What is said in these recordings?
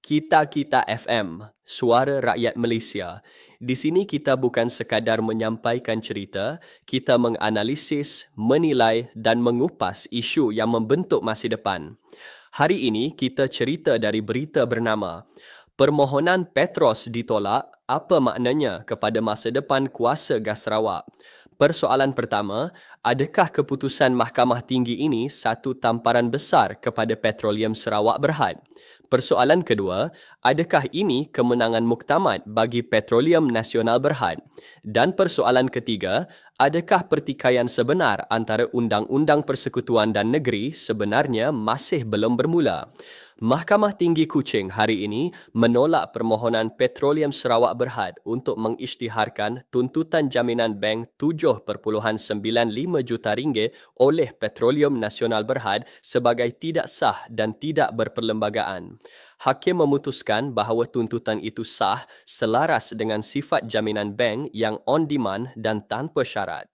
Kita FM, Suara Rakyat Malaysia. Di sini kita bukan sekadar menyampaikan cerita, kita menganalisis, menilai dan mengupas isu yang membentuk masa depan. Hari ini kita cerita dari berita bernama Permohonan Petros ditolak, apa maknanya kepada masa depan kuasa gas Sarawak? Persoalan pertama, adakah keputusan Mahkamah Tinggi ini satu tamparan besar kepada Petroleum Sarawak Berhad? Persoalan kedua, adakah ini kemenangan muktamad bagi Petroleum Nasional Berhad? Dan persoalan ketiga, adakah pertikaian sebenar antara Undang-Undang Persekutuan dan Negeri sebenarnya masih belum bermula? Mahkamah Tinggi Kuching hari ini menolak permohonan Petroleum Sarawak Berhad untuk mengisytiharkan tuntutan jaminan bank 7.95 juta ringgit oleh Petroleum Nasional Berhad sebagai tidak sah dan tidak berperlembagaan. Hakim memutuskan bahawa tuntutan itu sah selaras dengan sifat jaminan bank yang on demand dan tanpa syarat.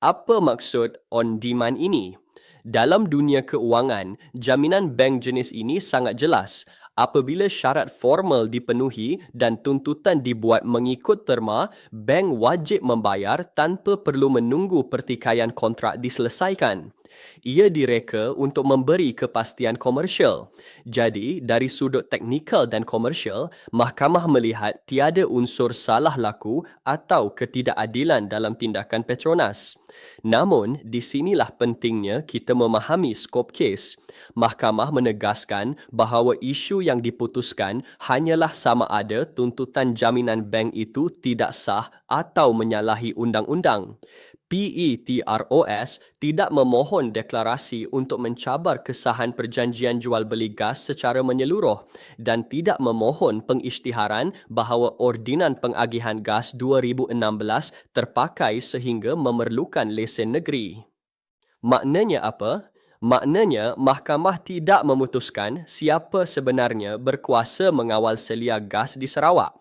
Apa maksud on demand ini? Dalam dunia keuangan, jaminan bank jenis ini sangat jelas. Apabila syarat formal dipenuhi dan tuntutan dibuat mengikut terma, bank wajib membayar tanpa perlu menunggu pertikaian kontrak diselesaikan. Ia direka untuk memberi kepastian komersial. Jadi, dari sudut teknikal dan komersial, mahkamah melihat tiada unsur salah laku atau ketidakadilan dalam tindakan Petronas. Namun, di sinilah pentingnya kita memahami skop kes. Mahkamah menegaskan bahawa isu yang diputuskan hanyalah sama ada tuntutan jaminan bank itu tidak sah atau menyalahi undang-undang. PETROS tidak memohon deklarasi untuk mencabar kesahan perjanjian jual beli gas secara menyeluruh dan tidak memohon pengisytiharan bahawa Ordinan Pengagihan Gas 2016 terpakai sehingga memerlukan lesen negeri. Maknanya apa? Maknanya, mahkamah tidak memutuskan siapa sebenarnya berkuasa mengawal selia gas di Sarawak.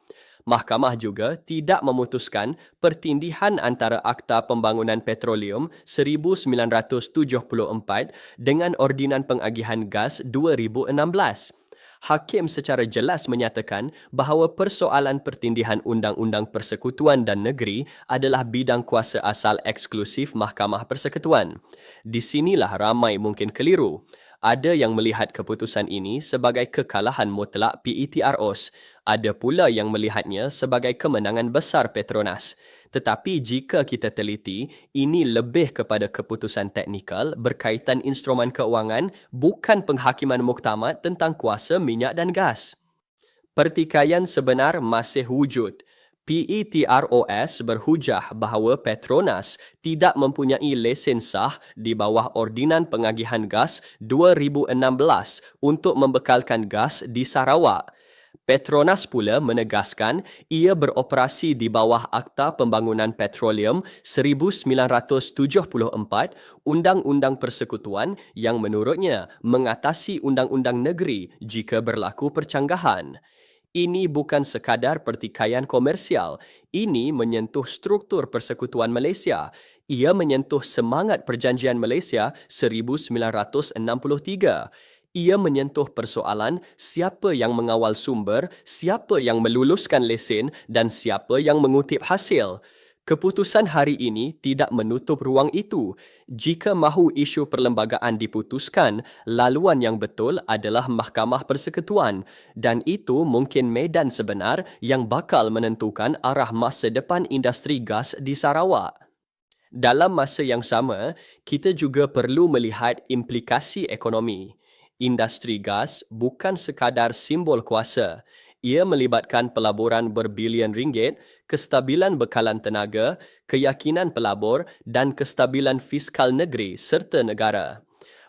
Mahkamah juga tidak memutuskan pertindihan antara Akta Pembangunan Petroleum 1974 dengan Ordinan Pengagihan Gas 2016. Hakim secara jelas menyatakan bahawa persoalan pertindihan Undang-Undang Persekutuan dan Negeri adalah bidang kuasa asal eksklusif Mahkamah Persekutuan. Di sinilah ramai mungkin keliru. Ada yang melihat keputusan ini sebagai kekalahan mutlak PETROS. Ada pula yang melihatnya sebagai kemenangan besar Petronas. Tetapi jika kita teliti, ini lebih kepada keputusan teknikal berkaitan instrumen keuangan, bukan penghakiman muktamad tentang kuasa minyak dan gas. Pertikaian sebenar masih wujud. PETROS berhujah bahawa Petronas tidak mempunyai lesen sah di bawah Ordinan Pengagihan Gas 2016 untuk membekalkan gas di Sarawak. Petronas pula menegaskan ia beroperasi di bawah Akta Pembangunan Petroleum 1974, Undang-Undang Persekutuan yang menurutnya mengatasi undang-undang negeri jika berlaku percanggahan. Ini bukan sekadar pertikaian komersial. Ini menyentuh struktur Persekutuan Malaysia. Ia menyentuh semangat Perjanjian Malaysia 1963. Ia menyentuh persoalan siapa yang mengawal sumber, siapa yang meluluskan lesen dan siapa yang mengutip hasil. Keputusan hari ini tidak menutup ruang itu. Jika mahu isu perlembagaan diputuskan, laluan yang betul adalah Mahkamah Persekutuan dan itu mungkin medan sebenar yang bakal menentukan arah masa depan industri gas di Sarawak. Dalam masa yang sama, kita juga perlu melihat implikasi ekonomi. Industri gas bukan sekadar simbol kuasa. Ia melibatkan pelaburan berbilion ringgit, kestabilan bekalan tenaga, keyakinan pelabur dan kestabilan fiskal negeri serta negara.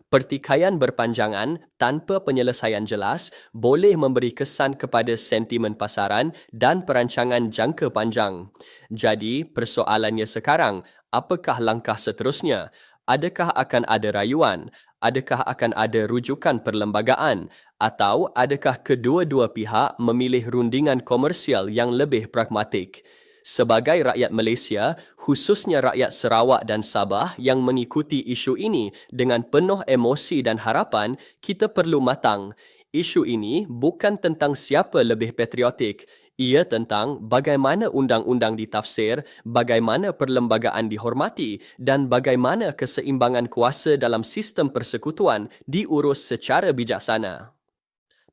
Pertikaian berpanjangan tanpa penyelesaian jelas boleh memberi kesan kepada sentimen pasaran dan perancangan jangka panjang. Jadi, persoalannya sekarang, apakah langkah seterusnya? Adakah akan ada rayuan? Adakah akan ada rujukan perlembagaan atau adakah kedua-dua pihak memilih rundingan komersial yang lebih pragmatik? Sebagai rakyat Malaysia, khususnya rakyat Sarawak dan Sabah yang mengikuti isu ini dengan penuh emosi dan harapan, kita perlu matang. Isu ini bukan tentang siapa lebih patriotik. Ia tentang bagaimana undang-undang ditafsir, bagaimana perlembagaan dihormati dan bagaimana keseimbangan kuasa dalam sistem persekutuan diurus secara bijaksana.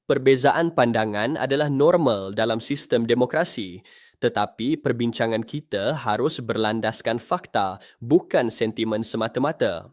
Perbezaan pandangan adalah normal dalam sistem demokrasi, tetapi perbincangan kita harus berlandaskan fakta, bukan sentimen semata-mata.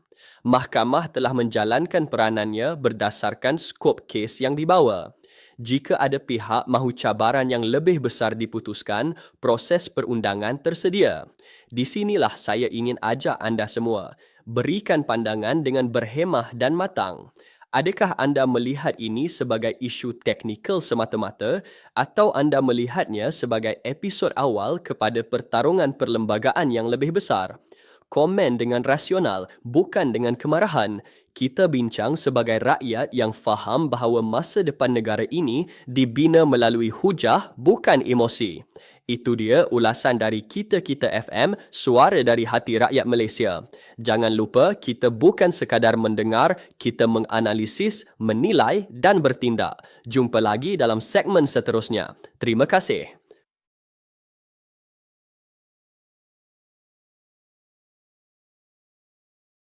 Mahkamah telah menjalankan peranannya berdasarkan skop kes yang dibawa. Jika ada pihak mahu cabaran yang lebih besar diputuskan, proses perundangan tersedia. Di sinilah saya ingin ajak anda semua, berikan pandangan dengan berhemah dan matang. Adakah anda melihat ini sebagai isu teknikal semata-mata atau anda melihatnya sebagai episod awal kepada pertarungan perlembagaan yang lebih besar? Komen dengan rasional, bukan dengan kemarahan. Kita bincang sebagai rakyat yang faham bahawa masa depan negara ini dibina melalui hujah, bukan emosi. Itu dia ulasan dari Kita-Kita FM, suara dari hati rakyat Malaysia. Jangan lupa, kita bukan sekadar mendengar, kita menganalisis, menilai dan bertindak. Jumpa lagi dalam segmen seterusnya. Terima kasih.